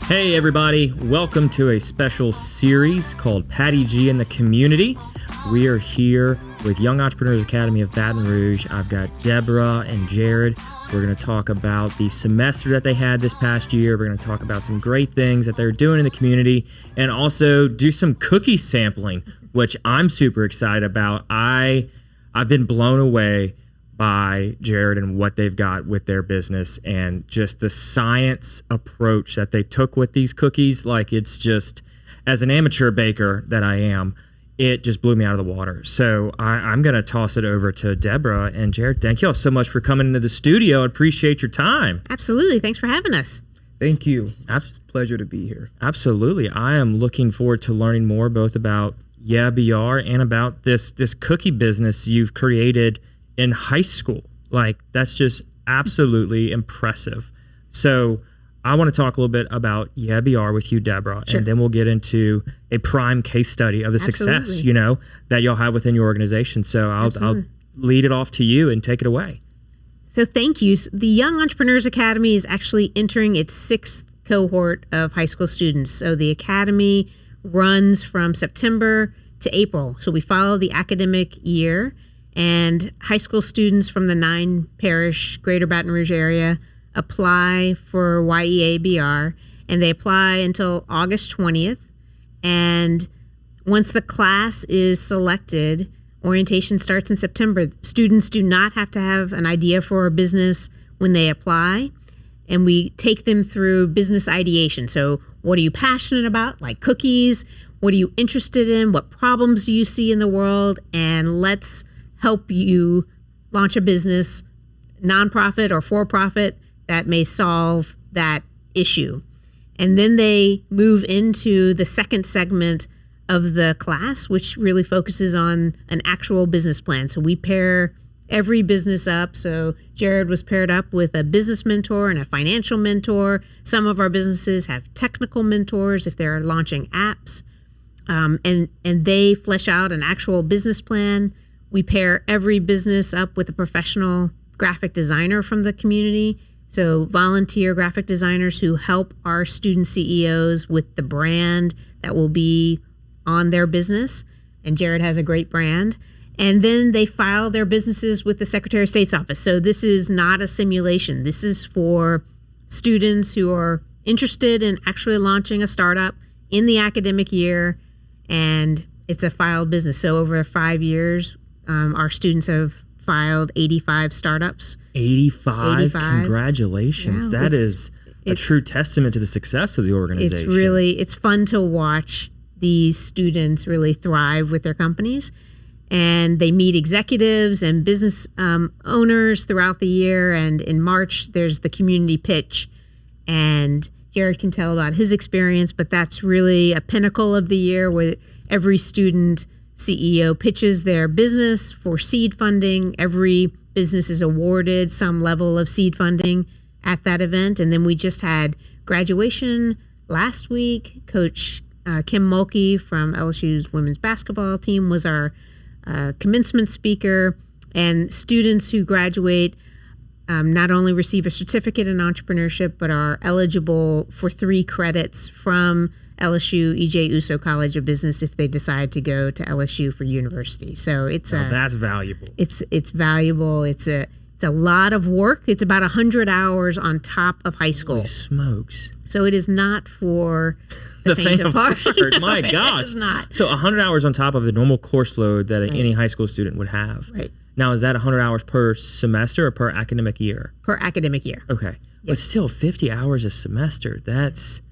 Hey everybody, welcome to a special series called Patty G in the Community. We are here with Young Entrepreneurs Academy of Baton Rouge. I've got Deborah and Jared. We're going to talk about the semester that they had this past year. We're going to talk about some great things that they're doing in the community and also do some cookie sampling, which I'm super excited about. I've been blown away by Jared and what they've got with their business and just the science approach that they took with these cookies. Like, it's just, as an amateur baker that I am, it just blew me out of the water. So I'm going to toss it over to Deborah and Jared. Thank you all so much for coming into the studio. I appreciate your time. Absolutely. Thanks for having us. Thank you. It's a pleasure to be here. Absolutely. I am looking forward to learning more both about YEA BR and about this cookie business you've created in high school. Like, that's just absolutely impressive. So I want to talk a little bit about YEA BR with you, Deborah, Sure. and then we'll get into a prime case study of the success, that y'all have within your organization. So I'll lead it off to you and take it away. So thank you. The Young Entrepreneurs Academy is actually entering its 6th cohort of high school students. So the academy runs from September to April. So we follow the academic year, and high school students from the 9 parish Greater Baton Rouge area apply for YEA BR, and they apply until August 20th. And once the class is selected, orientation starts in September. Students do not have to have an idea for a business when they apply, and we take them through business ideation. So what are you passionate about, like cookies? What are you interested in? What problems do you see in the world? And let's help you launch a business, nonprofit or for-profit, that may solve that issue. And then they move into the second segment of the class, which really focuses on an actual business plan. So we pair every business up. So Jared was paired up with a business mentor and a financial mentor. Some of our businesses have technical mentors if they're launching apps. And they flesh out an actual business plan. We pair every business up with a professional graphic designer from the community. So volunteer graphic designers who help our student CEOs with the brand that will be on their business. And Jared has a great brand. And then they file their businesses with the Secretary of State's office. So this is not a simulation. This is for students who are interested in actually launching a startup in the academic year. And it's a filed business. So over 5 years, our students have filed 85 startups. 85? Congratulations. Yeah, that is a true testament to the success of the organization. It's fun to watch these students really thrive with their companies. And they meet executives and business owners throughout the year. And in March, there's the community pitch. And Jared can tell about his experience, but that's really a pinnacle of the year where every student CEO pitches their business for seed funding. Every business is awarded some level of seed funding at that event. And then we just had graduation last week. Coach Kim Mulkey from LSU's women's basketball team was our commencement speaker. And students who graduate not only receive a certificate in entrepreneurship, but are eligible for 3 credits from LSU E.J. Uso College of Business if they decide to go to LSU for university. So that's valuable. It's valuable. It's a lot of work. It's about 100 hours on top of high school. Holy smokes. So it is not for the faint of heart. No, my gosh. It is not. So 100 hours on top of the normal course load that any high school student would have. Right. Now, is that 100 hours per semester or per academic year? Per academic year. Okay. Yes. But still, 50 hours a semester, that's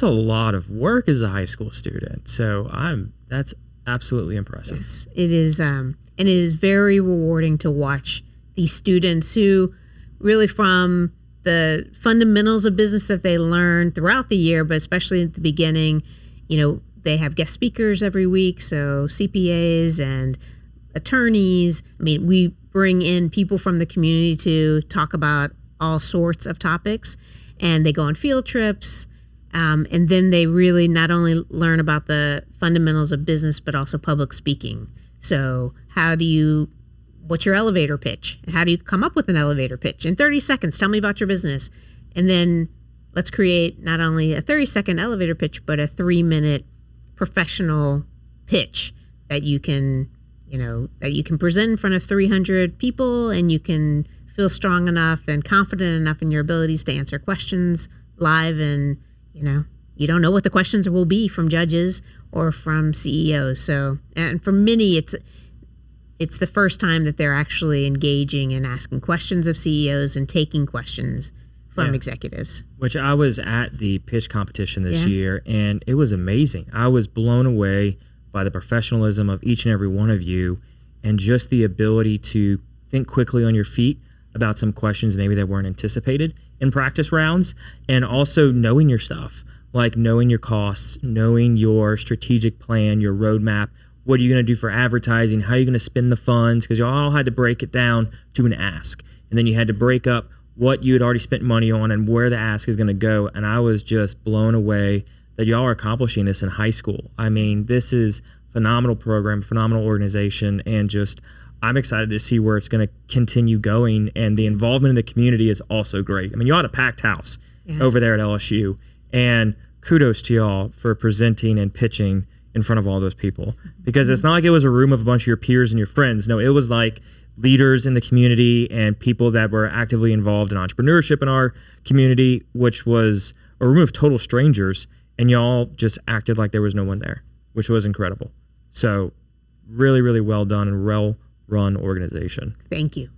a lot of work as a high school student. So that's absolutely impressive. Yes, it is, and it is very rewarding to watch these students who really, from the fundamentals of business that they learn throughout the year, but especially at the beginning, they have guest speakers every week. So CPAs and attorneys. I mean, we bring in people from the community to talk about all sorts of topics, and they go on field trips. And then they really not only learn about the fundamentals of business, but also public speaking. So what's your elevator pitch? How do you come up with an elevator pitch? In 30 seconds, tell me about your business. And then let's create not only a 30-second elevator pitch, but a 3-minute professional pitch that you can present in front of 300 people, and you can feel strong enough and confident enough in your abilities to answer questions live. And, you don't know what the questions will be from judges or from CEOs. So, and for many, it's the first time that they're actually engaging and asking questions of CEOs and taking questions from executives. Which I was at the pitch competition this year, and it was amazing. I was blown away by the professionalism of each and every one of you, and just the ability to think quickly on your feet about some questions maybe that weren't anticipated in practice rounds, and also knowing your stuff, like knowing your costs, knowing your strategic plan, your roadmap. What are you going to do for advertising? How are you going to spend the funds? Because you all had to break it down to an ask, and then you had to break up what you had already spent money on and where the ask is going to go. And I was just blown away that y'all are accomplishing this in high school. I mean, this is a phenomenal program, phenomenal organization, and just I'm excited to see where it's going to continue going. And the involvement in the community is also great. I mean, y'all had a packed house over there at LSU, and kudos to y'all for presenting and pitching in front of all those people, because it's not like it was a room of a bunch of your peers and your friends. No, it was like leaders in the community and people that were actively involved in entrepreneurship in our community, which was a room of total strangers, and y'all just acted like there was no one there, which was incredible. So really, really well done and well-run organization. Thank you.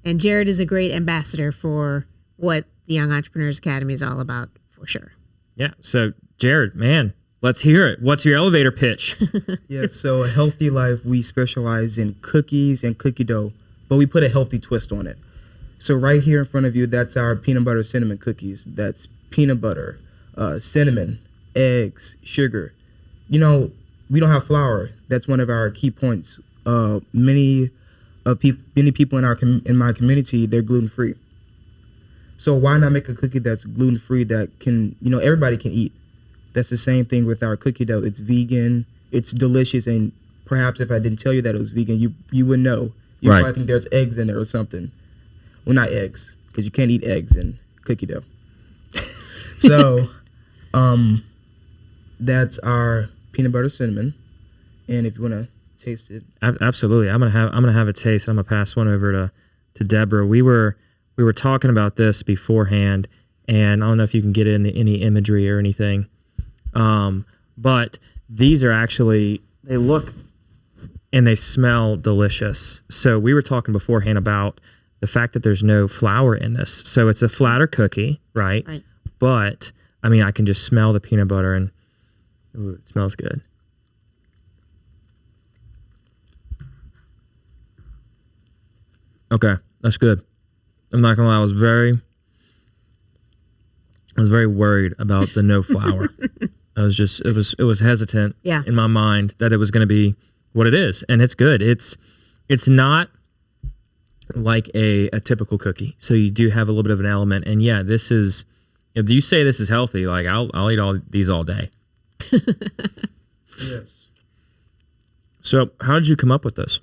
And Jared is a great ambassador for what the Young Entrepreneurs Academy is all about, for sure. Yeah. So Jared, man, let's hear it. What's your elevator pitch? Yeah, so at Healthy Life, we specialize in cookies and cookie dough, but we put a healthy twist on it. So right here in front of you, that's our peanut butter cinnamon cookies. That's peanut butter, cinnamon, eggs, sugar. We don't have flour. That's one of our key points. Many people in my community, they're gluten-free. So why not make a cookie that's gluten-free that can, everybody can eat? That's the same thing with our cookie dough. It's vegan, it's delicious, and perhaps if I didn't tell you that it was vegan, you would know. You probably think there's eggs in there or something. Well, not eggs, because you can't eat eggs in cookie dough. So, that's our peanut butter cinnamon, and if you want to taste it, absolutely, I'm gonna have a taste. I'm gonna pass one over to Deborah. We were talking about this beforehand, and I don't know if you can get it in any imagery or anything. But these are actually, they look and they smell delicious. So we were talking beforehand about the fact that there's no flour in this. So it's a flatter cookie, right? Right. But I mean, I can just smell the peanut butter, and ooh, it smells good. Okay, that's good. I'm not gonna lie, I was very worried about the no flour. It was hesitant in my mind that it was going to be what it is, and it's good. It's not like a typical cookie, so you do have a little bit of an element. And yeah, this is, if you say this is healthy, like I'll eat all these all day. Yes. So how did you come up with this?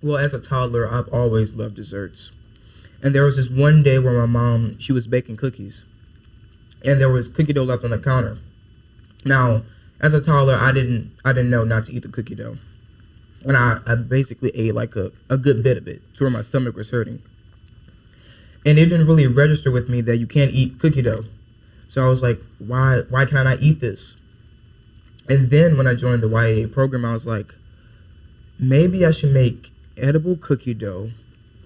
Well, as a toddler, I've always loved desserts, and there was this one day where my mom, she was baking cookies, and there was cookie dough left on the counter. Now, as a toddler, I didn't know not to eat the cookie dough. And I basically ate like a good bit of it to where my stomach was hurting. And it didn't really register with me that you can't eat cookie dough. So I was like, why can I not eat this? And then when I joined the YEA program, I was like, maybe I should make edible cookie dough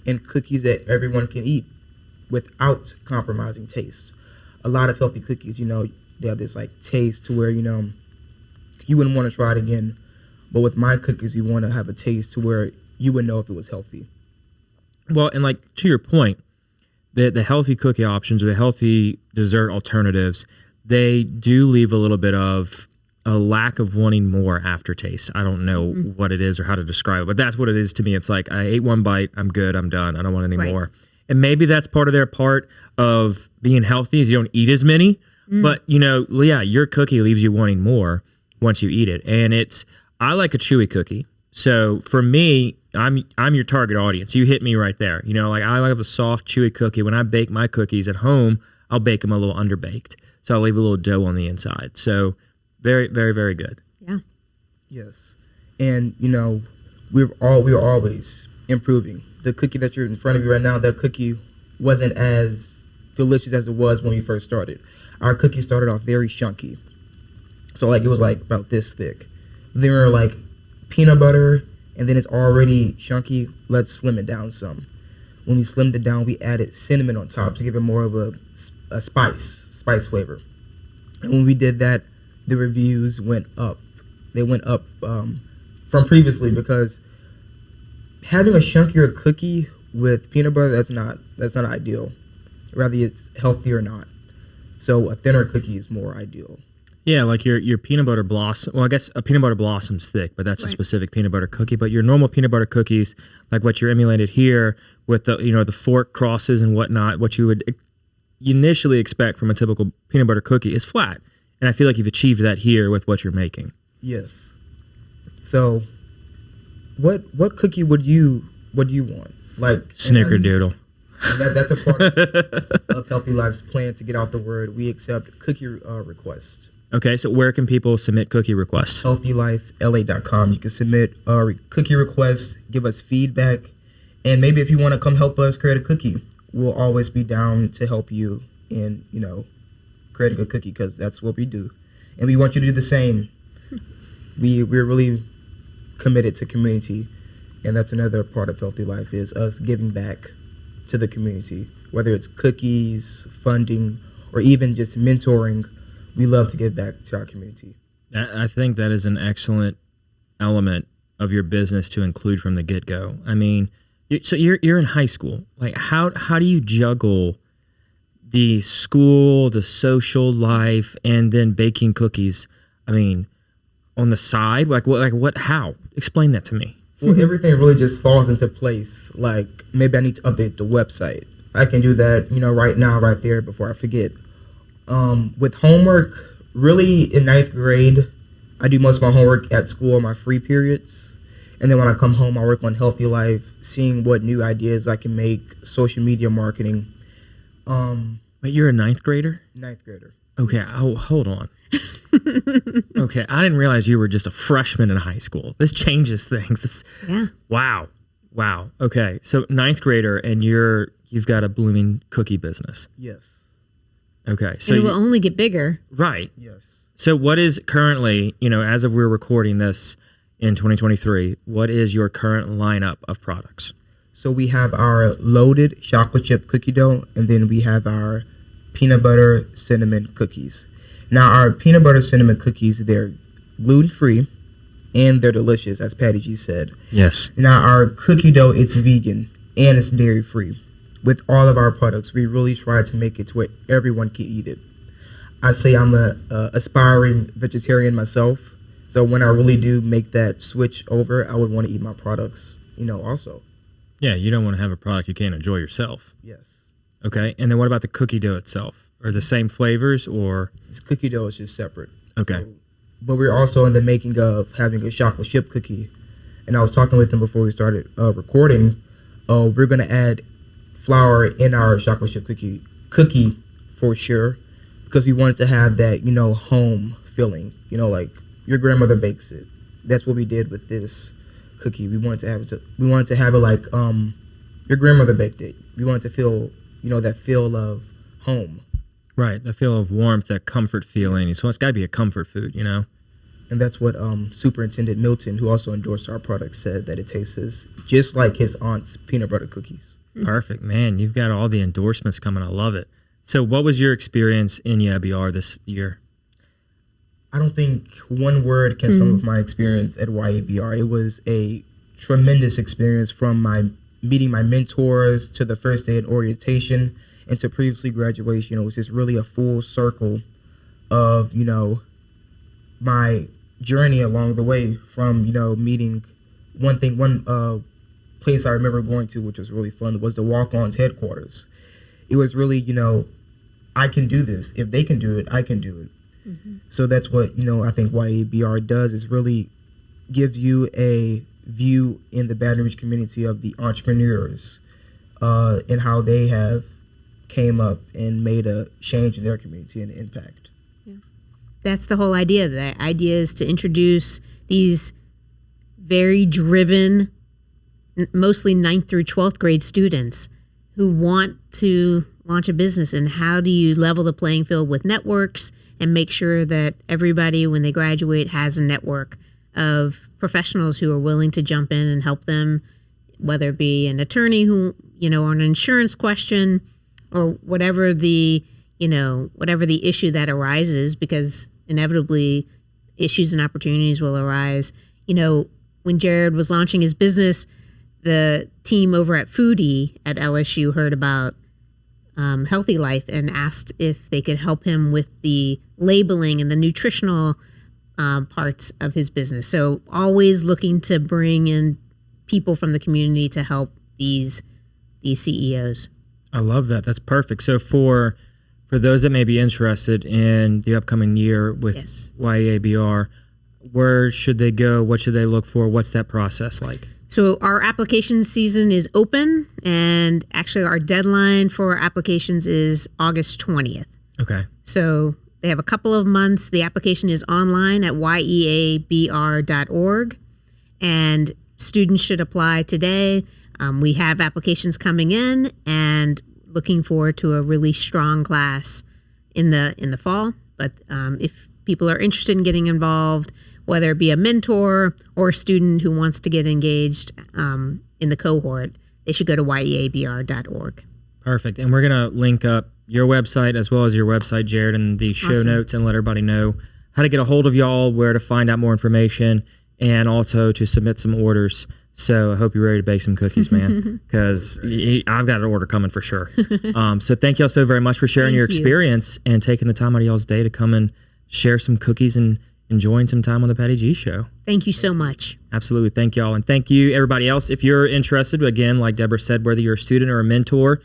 and cookies that everyone can eat without compromising taste. A lot of healthy cookies, they have this like taste to where, you wouldn't want to try it again. But with my cookies, you want to have a taste to where you would know if it was healthy. Well, and like to your point, the healthy cookie options or the healthy dessert alternatives, they do leave a little bit of a lack of wanting more aftertaste. I don't know what it is or how to describe it, but that's what it is to me. It's like I ate one bite, I'm good, I'm done, I don't want any more. And maybe that's part of being healthy is you don't eat as many. But, your cookie leaves you wanting more once you eat it. And I like a chewy cookie. So for me, I'm your target audience. You hit me right there. I love a soft, chewy cookie. When I bake my cookies at home, I'll bake them a little underbaked. So I'll leave a little dough on the inside. So very, very, very good. Yeah. Yes. And, we're always improving. The cookie that you're in front of you right now, that cookie wasn't as delicious as it was when we first started. Our cookie started off very chunky. So it was about this thick. Then we were peanut butter, and then it's already chunky. Let's slim it down some. When we slimmed it down, we added cinnamon on top to give it more of a spice flavor. And when we did that, the reviews went up. They went up from previously, because having a chunkier cookie with peanut butter, that's not ideal. Rather, it's healthy or not. So a thinner cookie is more ideal. Yeah, like your peanut butter blossom. Well, I guess a peanut butter blossom's thick, but that's a specific peanut butter cookie. But your normal peanut butter cookies, like what you're emulated here with the fork crosses and whatnot, what you would initially expect from a typical peanut butter cookie is flat. And I feel like you've achieved that here with what you're making. Yes. So, what cookie would you want? Snickerdoodle. That's a part of Healthy Life's plan to get out the word. We accept cookie requests. Okay, so where can people submit cookie requests? HealthyLifeLA.com. You can submit cookie requests, give us feedback, and maybe if you want to come help us create a cookie, we'll always be down to help you in creating a cookie, because that's what we do, and we want you to do the same. We're really committed to community, and that's another part of Healthy Life, is us giving back to the community, whether it's cookies, funding, or even just mentoring. We love to give back to our community. I think that is an excellent element of your business to include from the get-go. I mean, so you're in high school. How do you juggle the school, the social life, and then baking cookies? I mean, on the side, how? Explain that to me. Well, everything really just falls into place. Maybe I need to update the website. I can do that, right now, right there, before I forget. With homework, really in 9th grade, I do most of my homework at school on my free periods. And then when I come home, I work on Healthy Life, seeing what new ideas I can make, social media marketing. But you're a 9th grader? 9th grader. Okay, hold on. Okay, I didn't realize you were just a freshman in high school. This changes things. Yeah. Wow. Okay, so 9th grader, and you've got a blooming cookie business. Yes. Okay, so it will only get bigger. Right. Yes. So what is currently, as of we're recording this in 2023, what is your current lineup of products? So we have our loaded chocolate chip cookie dough, and then we have our peanut butter cinnamon cookies. Now, our peanut butter cinnamon cookies, they're gluten-free, and they're delicious, as Patty G said. Yes. Now, our cookie dough, it's vegan, and it's dairy-free. With all of our products, we really try to make it to where everyone can eat it. I say I'm a aspiring vegetarian myself, so when I really do make that switch over, I would want to eat my products, also. Yeah, you don't want to have a product you can't enjoy yourself. Yes. Okay, and then what about the cookie dough itself? Are the same flavors, or? This cookie dough is just separate. Okay. But we're also in the making of having a chocolate chip cookie, and I was talking with them before we started recording. We're going to add flour in our chocolate chip cookie for sure, because we wanted to have that home feeling, like your grandmother bakes it. That's what we did with this cookie. We wanted to have it like your grandmother baked it. We wanted to feel that feel of home, right? The feel of warmth, that comfort feeling. So it's got to be a comfort food, and that's what Superintendent Milton, who also endorsed our product, said, that it tastes just like his aunt's peanut butter cookies. Perfect, man. You've got all the endorsements coming. I love it. So what was your experience in YEA BR this year? I don't think one word can sum up my experience at YEA BR. It was a tremendous experience, from meeting my mentors to the first day in orientation and to previously graduation. It was just really a full circle of, my journey along the way, from, meeting one place I remember going to, which was really fun, was the Walk-On's headquarters. It was really, I can do this. If they can do it, I can do it. Mm-hmm. So that's what, I think YEA BR does, is really give you a view in the Baton Rouge community of the entrepreneurs and how they have came up and made a change in their community and impact. That's the whole idea. The idea is to introduce these very driven, mostly 9th through 12th grade students who want to launch a business. And how do you level the playing field with networks and make sure that everybody, when they graduate, has a network of professionals who are willing to jump in and help them, whether it be an attorney who, or an insurance question, or whatever the issue that arises, because inevitably issues and opportunities will arise. When Jared was launching his business, the team over at Foodie at LSU heard about HealthyLife and asked if they could help him with the labeling and the nutritional parts of his business. So always looking to bring in people from the community to help these CEOs. I love that. That's perfect. So for those that may be interested in the upcoming year with YEA BR, where should they go? What should they look for? What's that process like? So our application season is open, and actually our deadline for applications is August 20th. Okay. So they have a couple of months. The application is online at yeabr.org, and students should apply today. We have applications coming in, and looking forward to a really strong class in the fall. But if people are interested in getting involved, whether it be a mentor or a student who wants to get engaged in the cohort, they should go to yeabr.org. Perfect. And we're going to link up your website as well as your website, Jared, in the show notes, and let everybody know how to get a hold of y'all, where to find out more information, and also to submit some orders. So I hope you're ready to bake some cookies, man, because I've got an order coming for sure. So thank y'all so very much for sharing your experience and taking the time out of y'all's day to come and share some cookies and enjoying some time on the Patty G Show. Thank you so much. Absolutely. Thank y'all. And thank you, everybody else. If you're interested, again, like Deborah said, whether you're a student or a mentor,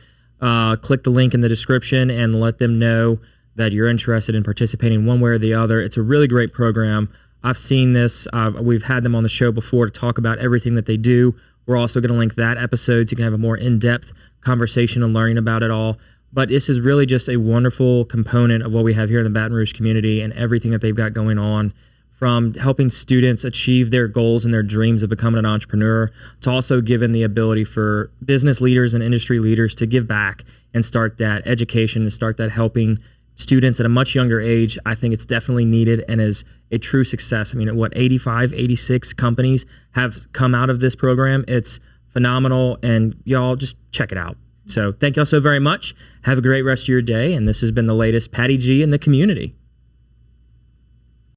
click the link in the description and let them know that you're interested in participating one way or the other. It's a really great program. I've seen this. We've had them on the show before to talk about everything that they do. We're also going to link that episode so you can have a more in-depth conversation and learning about it all. But this is really just a wonderful component of what we have here in the Baton Rouge community and everything that they've got going on, from helping students achieve their goals and their dreams of becoming an entrepreneur, to also giving the ability for business leaders and industry leaders to give back and start that education and start that helping students at a much younger age. I think it's definitely needed and is a true success. I mean, 85, 86 companies have come out of this program. It's phenomenal, and y'all just check it out. So thank y'all so very much. Have a great rest of your day. And this has been the latest Patty G in the community.